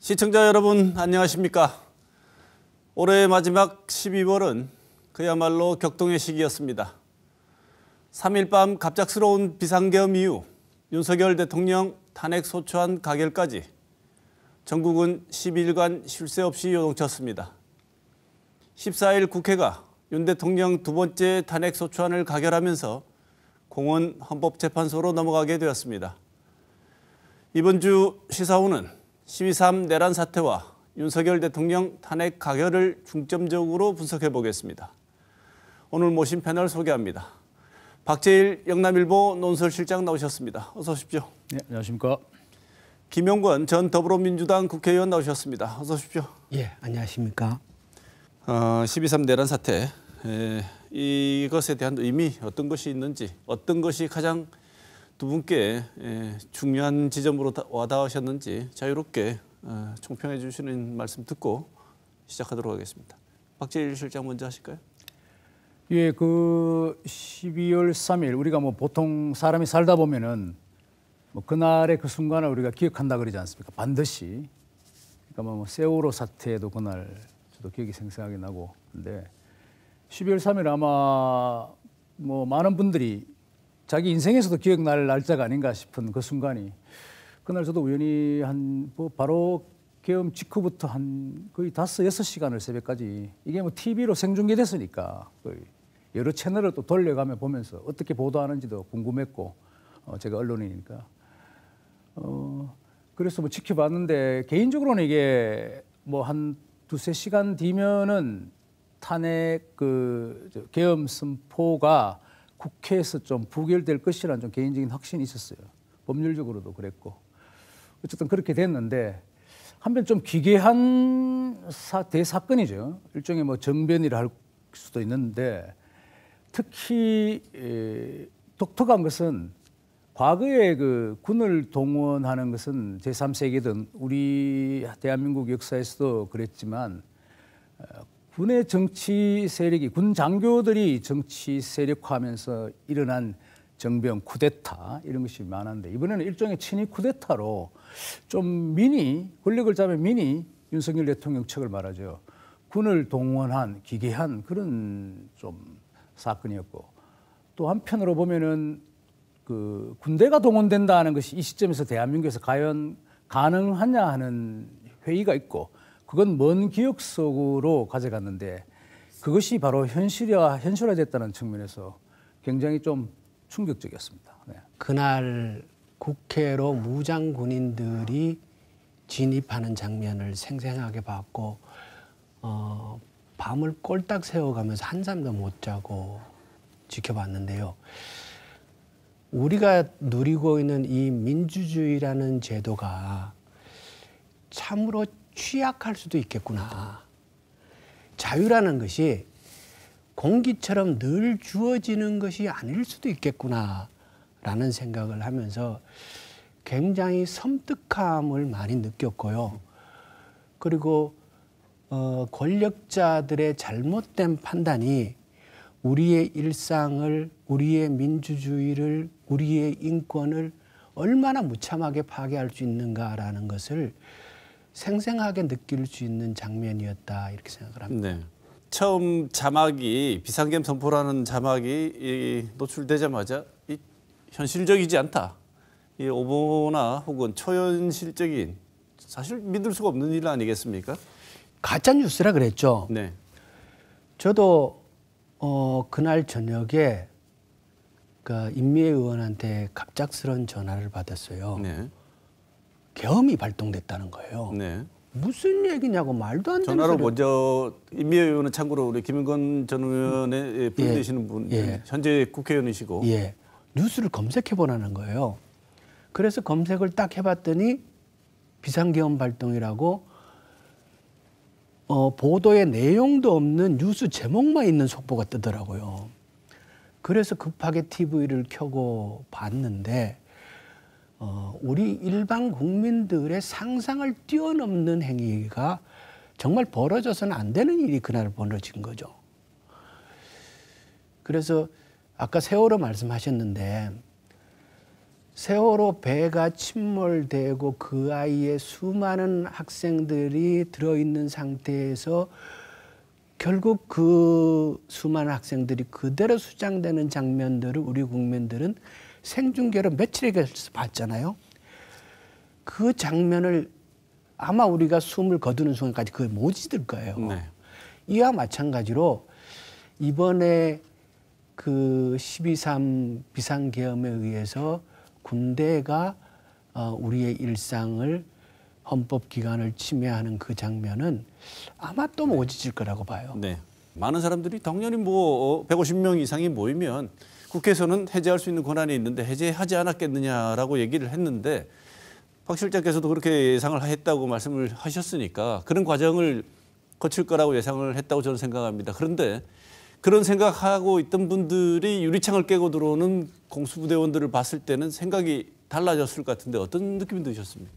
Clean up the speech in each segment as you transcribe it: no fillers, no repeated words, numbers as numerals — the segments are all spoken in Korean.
시청자 여러분 안녕하십니까? 올해 마지막 12월은 그야말로 격동의 시기였습니다. 3일 밤 갑작스러운 비상계엄 이후 윤석열 대통령 탄핵 소추안 가결까지 전국은 12일간 쉴 새 없이 요동쳤습니다. 14일 국회가 윤 대통령 두 번째 탄핵 소추안을 가결하면서 공은 헌법재판소로 넘어가게 되었습니다. 이번 주 시사호는 12.3 내란 사태와 윤석열 대통령 탄핵 가결을 중점적으로 분석해 보겠습니다. 오늘 모신 패널 소개합니다. 박재일 영남일보 논설실장 나오셨습니다. 어서 오십시오. 네, 안녕하십니까. 김용권 전 더불어민주당 국회의원 나오셨습니다. 어서 오십시오. 예, 안녕하십니까. 12.3 내란 사태, 이것에 대한 의미 어떤 것이 있는지, 어떤 것이 가장 두 분께 중요한 지점으로 와닿으셨는지 자유롭게 총평해 주시는 말씀 듣고 시작하도록 하겠습니다. 박재일 실장 먼저 하실까요? 예, 그 12월 3일 우리가 뭐 보통 사람이 살다 보면은 뭐 그날의 그 순간을 우리가 기억한다 그러지 않습니까? 반드시. 그러니까 뭐 세월호 사태도 그날 저도 기억이 생생하게 나고. 근데 12월 3일 아마 뭐 많은 분들이 자기 인생에서도 기억날 날짜가 아닌가 싶은 그 순간이, 그날 저도 우연히 뭐 바로 계엄 직후부터 한 거의 5, 6시간을 새벽까지, 이게 뭐 TV로 생중계됐으니까 거의 여러 채널을 또 돌려가며 보면서 어떻게 보도하는지도 궁금했고, 제가 언론이니까 그래서 뭐 지켜봤는데, 개인적으로는 이게 뭐 한 2, 3시간 뒤면은 탄핵 계엄 선포가 국회에서 좀 부결될 것이라는 좀 개인적인 확신이 있었어요. 법률적으로도 그랬고. 어쨌든 그렇게 됐는데, 한편 좀 기괴한 대사건이죠. 일종의 뭐 정변이라 할 수도 있는데, 특히 독특한 것은 과거에 그 군을 동원하는 것은 제3세계든 우리 대한민국 역사에서도 그랬지만, 군의 정치 세력이, 군 장교들이 정치 세력화하면서 일어난 정변, 쿠데타 이런 것이 많은데, 이번에는 일종의 친위 쿠데타로 좀 권력을 잡은 미니 윤석열 대통령 측을 말하죠. 군을 동원한 기괴한 그런 좀 사건이었고, 또 한편으로 보면은 그 군대가 동원된다는 것이 이 시점에서 대한민국에서 과연 가능하냐 하는 회의가 있고, 그건 먼 기억 속으로 가져갔는데, 그것이 바로 현실화됐다는 측면에서 굉장히 좀 충격적이었습니다. 네. 그날 국회로 무장 군인들이 진입하는 장면을 생생하게 봤고, 밤을 꼴딱 새워가면서 한잠도 못 자고 지켜봤는데요. 우리가 누리고 있는 이 민주주의라는 제도가 참으로 취약할 수도 있겠구나. 자유라는 것이 공기처럼 늘 주어지는 것이 아닐 수도 있겠구나 라는 생각을 하면서 굉장히 섬뜩함을 많이 느꼈고요. 그리고 권력자들의 잘못된 판단이 우리의 일상을, 우리의 민주주의를, 우리의 인권을 얼마나 무참하게 파괴할 수 있는가라는 것을 생생하게 느낄 수 있는 장면이었다, 이렇게 생각을 합니다. 네. 처음 자막이, 비상계엄 선포라는 자막이 노출되자마자 현실적이지 않다, 이 오보나 혹은 초현실적인, 사실 믿을 수가 없는 일 아니겠습니까? 가짜 뉴스라 그랬죠. 네. 저도 그날 저녁에 그 임미애 의원한테 갑작스러운 전화를 받았어요. 네. 계엄이 발동됐다는 거예요. 네. 무슨 얘기냐고, 말도 안 되는 전화로 소리. 먼저, 임미애 의원은 참고로 우리 김용권 전 의원의 부인되시는 분, 예. 현재 국회의원이시고. 예, 뉴스를 검색해 보라는 거예요. 그래서 검색을 딱 해봤더니 비상계엄 발동이라고 보도에 내용도 없는 뉴스 제목만 있는 속보가 뜨더라고요. 그래서 급하게 TV를 켜고 봤는데, 우리 일반 국민들의 상상을 뛰어넘는 행위가 정말 벌어져서는 안 되는 일이 그날 벌어진 거죠. 그래서 아까 세월호 말씀하셨는데, 세월호 배가 침몰되고 그 아이에 수많은 학생들이 들어있는 상태에서 결국 그 수많은 학생들이 그대로 수장되는 장면들을 우리 국민들은 생중계로 며칠에 걸쳐서 봤잖아요. 그 장면을 아마 우리가 숨을 거두는 순간까지 그걸 못 잊을 거예요. 네. 이와 마찬가지로 이번에 그 12.3 비상계엄에 의해서 군대가 우리의 일상을 헌법기관을 침해하는 그 장면은 아마 또 못 잊을 거라고 봐요. 네. 많은 사람들이 당연히 뭐 150명 이상이 모이면 국회에서는 해제할 수 있는 권한이 있는데 해제하지 않았겠느냐라고 얘기를 했는데 박 실장께서도 그렇게 예상을 했다고 말씀을 하셨으니까 그런 과정을 거칠 거라고 예상을 했다고 저는 생각합니다. 그런데 그런 생각하고 있던 분들이 유리창을 깨고 들어오는 공수부대원들을 봤을 때는 생각이 달라졌을 것 같은데 어떤 느낌이 드셨습니까?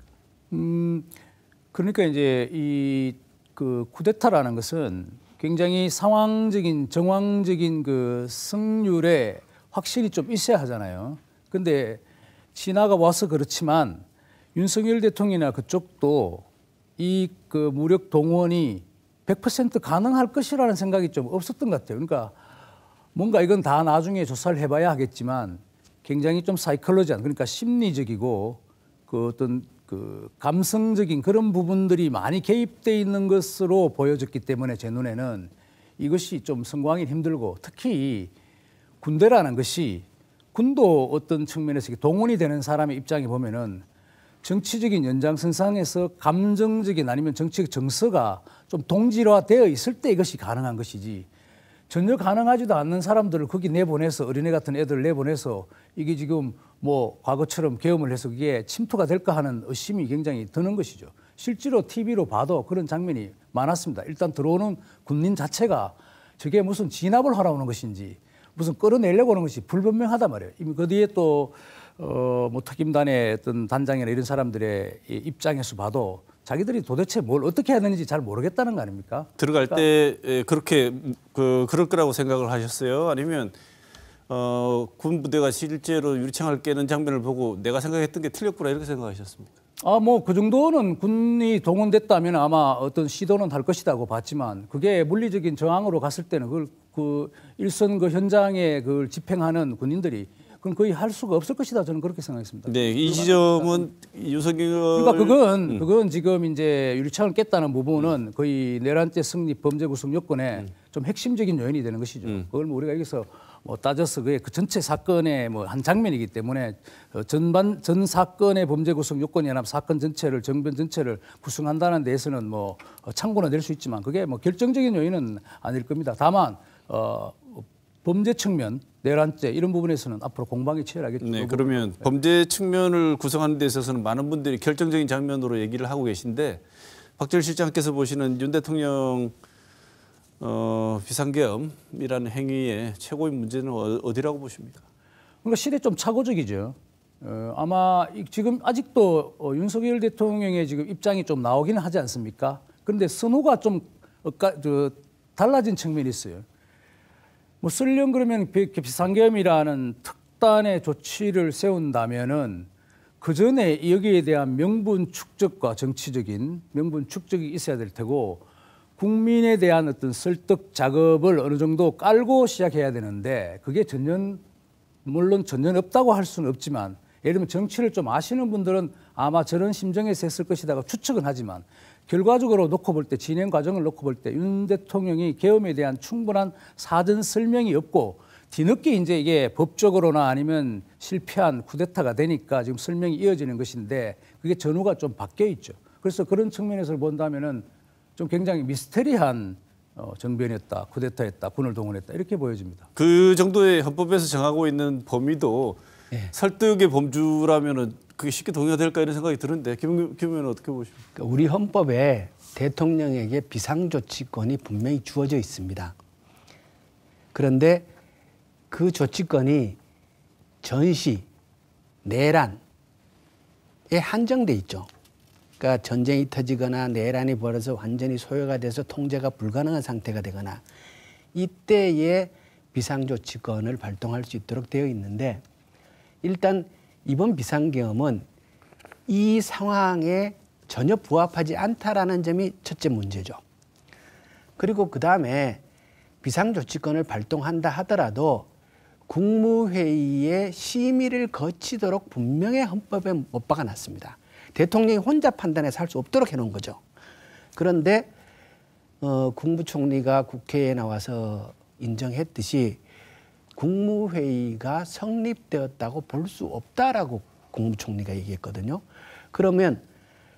그러니까 이제 이 그 쿠데타라는 것은 굉장히 상황적인 정황적인 그 승률에 확신이 좀 있어야 하잖아요. 근데 지나가 와서 그렇지만 윤석열 대통령이나 그쪽도 이 그 무력 동원이 100% 가능할 것이라는 생각이 좀 없었던 것 같아요. 그러니까 뭔가 이건 다 나중에 조사를 해봐야 하겠지만 굉장히 좀 사이클로지한 그러니까 심리적이고 그 어떤 그 감성적인 그런 부분들이 많이 개입돼 있는 것으로 보여졌기 때문에 제 눈에는 이것이 좀 성공하기 힘들고 특히 군대라는 것이 군도 어떤 측면에서 동원이 되는 사람의 입장에 보면은 정치적인 연장선상에서 감정적인 아니면 정치적 정서가 좀 동질화되어 있을 때 이것이 가능한 것이지 전혀 가능하지도 않는 사람들을 거기 내보내서 어린애 같은 애들을 내보내서 이게 지금 뭐 과거처럼 계엄을 해서 그게 침투가 될까 하는 의심이 굉장히 드는 것이죠. 실제로 TV로 봐도 그런 장면이 많았습니다. 일단 들어오는 군인 자체가 저게 무슨 진압을 하러 오는 것인지 무슨 끌어내려고 하는 것이 불분명하단 말이에요. 이미 그 뒤에 또 뭐 특임단의 어떤 단장이나 이런 사람들의 입장에서 봐도 자기들이 도대체 뭘 어떻게 해야 되는지 잘 모르겠다는 거 아닙니까? 들어갈 때 그렇게 그럴 거라고 생각을 하셨어요? 아니면 군 부대가 실제로 유리창을 깨는 장면을 보고 내가 생각했던 게 틀렸구나 이렇게 생각하셨습니까? 뭐 그 정도는 군이 동원됐다면 아마 어떤 시도는 할 것이라고 봤지만 그게 물리적인 저항으로 갔을 때는 그걸 그 일선 그 현장에 그걸 집행하는 군인들이 그건 거의 할 수가 없을 것이다 저는 그렇게 생각했습니다. 네, 이 지점은 윤석열 그러니까 그건 지금 이제 유리창을 깼다는 부분은 거의 내란죄 승리 범죄 구성 요건에 좀 핵심적인 요인이 되는 것이죠. 그걸 뭐 우리가 여기서 뭐 따져서 그게 그 전체 사건의 뭐 한 장면이기 때문에 전 사건의 범죄 구성 요건이 아니라 사건 전체를 정변 전체를 구성한다는 데에서는 뭐 참고는 될 수 있지만 그게 뭐 결정적인 요인은 아닐 겁니다. 다만 범죄 측면, 내란죄 이런 부분에서는 앞으로 공방이 치열하겠죠. 네, 그러면 범죄 측면을 구성하는 데 있어서는 많은 분들이 결정적인 장면으로 얘기를 하고 계신데 박재일 실장께서 보시는 윤 대통령 비상계엄이라는 행위의 최고의 문제는 어디라고 보십니까? 그러니까 시대 좀 착오적이죠. 아마 지금 아직도 윤석열 대통령의 지금 입장이 좀 나오기는 하지 않습니까? 그런데 선호가 좀 달라진 측면이 있어요. 뭐 설령 그러면 비상계엄이라는 특단의 조치를 세운다면은 그 전에 여기에 대한 명분 축적과 정치적인 명분 축적이 있어야 될 테고 국민에 대한 어떤 설득 작업을 어느 정도 깔고 시작해야 되는데 그게 물론 전혀 없다고 할 수는 없지만 예를 들면 정치를 좀 아시는 분들은 아마 저런 심정에서 했을 것이라고 추측은 하지만 결과적으로 놓고 볼 때 진행 과정을 놓고 볼 때 윤 대통령이 계엄에 대한 충분한 사전 설명이 없고 뒤늦게 이제 이게 법적으로나 아니면 실패한 쿠데타가 되니까 지금 설명이 이어지는 것인데 그게 전후가 좀 바뀌어 있죠. 그래서 그런 측면에서 본다면은 좀 굉장히 미스테리한 정변이었다, 쿠데타였다, 군을 동원했다 이렇게 보여집니다. 그 정도의 헌법에서 정하고 있는 범위도 네. 설득의 범주라면은 그게 쉽게 동의가 될까 이런 생각이 드는데 김 의원은 어떻게 보십니까? 그러니까 우리 헌법에 대통령에게 비상조치권이 분명히 주어져 있습니다. 그런데 그 조치권이 전시, 내란에 한정돼 있죠. 그러니까 전쟁이 터지거나 내란이 벌어서 완전히 소요가 돼서 통제가 불가능한 상태가 되거나 이때에 비상조치권을 발동할 수 있도록 되어 있는데 일단 이번 비상계엄은 이 상황에 전혀 부합하지 않다라는 점이 첫째 문제죠. 그리고 그다음에 비상조치권을 발동한다 하더라도 국무회의의 심의를 거치도록 분명히 헌법에 못 박아놨습니다. 대통령이 혼자 판단해서 할 수 없도록 해놓은 거죠. 그런데 국무총리가 국회에 나와서 인정했듯이 국무회의가 성립되었다고 볼 수 없다라고 국무총리가 얘기했거든요. 그러면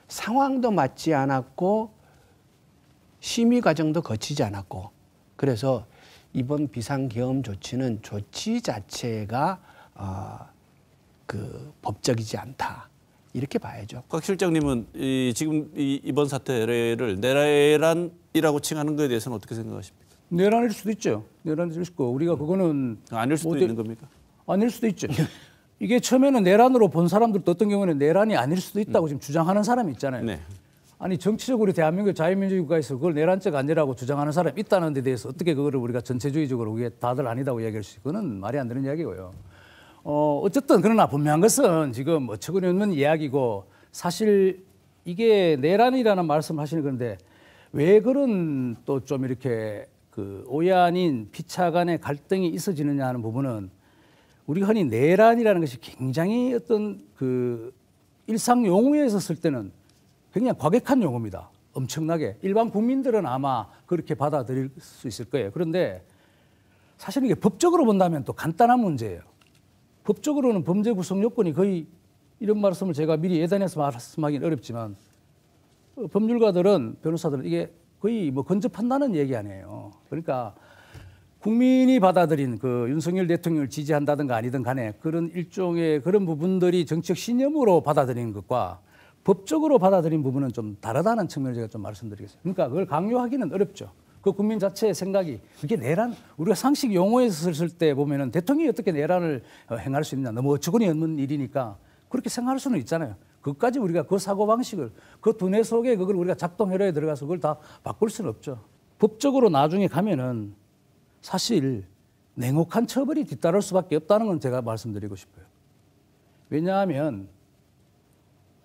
상황도 맞지 않았고 심의 과정도 거치지 않았고 그래서 이번 비상계엄 조치는 조치 자체가 법적이지 않다 이렇게 봐야죠. 곽 실장님은 지금 이번 사태를 내란이라고 칭하는 것에 대해서는 어떻게 생각하십니까? 내란일 수도 있죠. 내란일 수도 있고 우리가 그거는 아닐 수도 있는 겁니까? 아닐 수도 있죠. 이게 처음에는 내란으로 본 사람들도 어떤 경우는 내란이 아닐 수도 있다고 지금 주장하는 사람이 있잖아요. 네. 아니 정치적으로 대한민국 자유민주주의 국가에서 그걸 내란죄가 아니라고 주장하는 사람이 있다는 데 대해서 어떻게 그거를 우리가 전체주의적으로 그게 다들 아니다고 이야기할 수 있고 그건 말이 안 되는 이야기고요. 어쨌든 그러나 분명한 것은 지금 어처구니 없는 이야기고 사실 이게 내란이라는 말씀 하시는 건데 왜 그런 또 좀 이렇게 그 오해 아닌 피차 간의 갈등이 있어지느냐 하는 부분은 우리가 흔히 내란이라는 것이 굉장히 어떤 그 일상 용어에서 쓸 때는 굉장히 과격한 용어입니다. 엄청나게. 일반 국민들은 아마 그렇게 받아들일 수 있을 거예요. 그런데 사실 이게 법적으로 본다면 또 간단한 문제예요. 법적으로는 범죄 구성 요건이 거의 이런 말씀을 제가 미리 예단해서 말씀하기는 어렵지만 법률가들은 변호사들은 이게 거의 뭐 근접한다는 얘기 아니에요. 그러니까 국민이 받아들인 그 윤석열 대통령을 지지한다든가 아니든 간에 그런 일종의 그런 부분들이 정치적 신념으로 받아들이는 것과 법적으로 받아들인 부분은 좀 다르다는 측면을 제가 좀 말씀드리겠습니다. 그러니까 그걸 강요하기는 어렵죠. 그 국민 자체의 생각이 그게 내란 우리가 상식 용어에서 쓸 때 보면은 대통령이 어떻게 내란을 행할 수 있냐 너무 어처구니 없는 일이니까 그렇게 생각할 수는 있잖아요. 그것까지 우리가 그 사고방식을 그 두뇌 속에 그걸 우리가 작동회로에 들어가서 그걸 다 바꿀 수는 없죠. 법적으로 나중에 가면은 사실 냉혹한 처벌이 뒤따를 수밖에 없다는 건 제가 말씀드리고 싶어요. 왜냐하면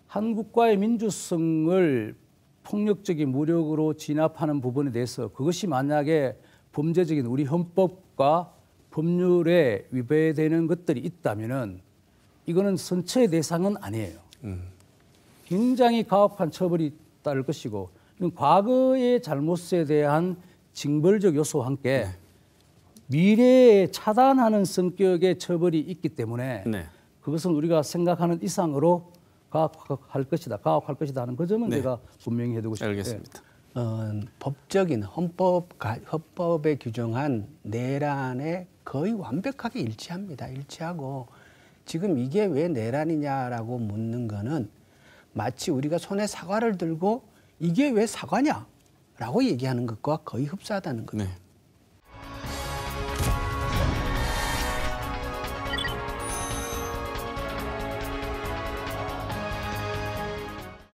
한국과의 민주성을 폭력적인 무력으로 진압하는 부분에 대해서 그것이 만약에 범죄적인 우리 헌법과 법률에 위배되는 것들이 있다면은 이거는 선처의 대상은 아니에요. 굉장히 가혹한 처벌이 따를 것이고 과거의 잘못에 대한 징벌적 요소와 함께 미래에 차단하는 성격의 처벌이 있기 때문에 네. 그것은 우리가 생각하는 이상으로 가혹할 것이다 하는 그 점은 제가 분명히 해두고 싶어요. 알겠습니다. 법적인 헌법에 규정한 내란에 거의 완벽하게 일치합니다. 일치하고 지금 이게 왜 내란이냐라고 묻는 거는 마치 우리가 손에 사과를 들고 이게 왜 사과냐라고 얘기하는 것과 거의 흡사하다는 거죠. 네.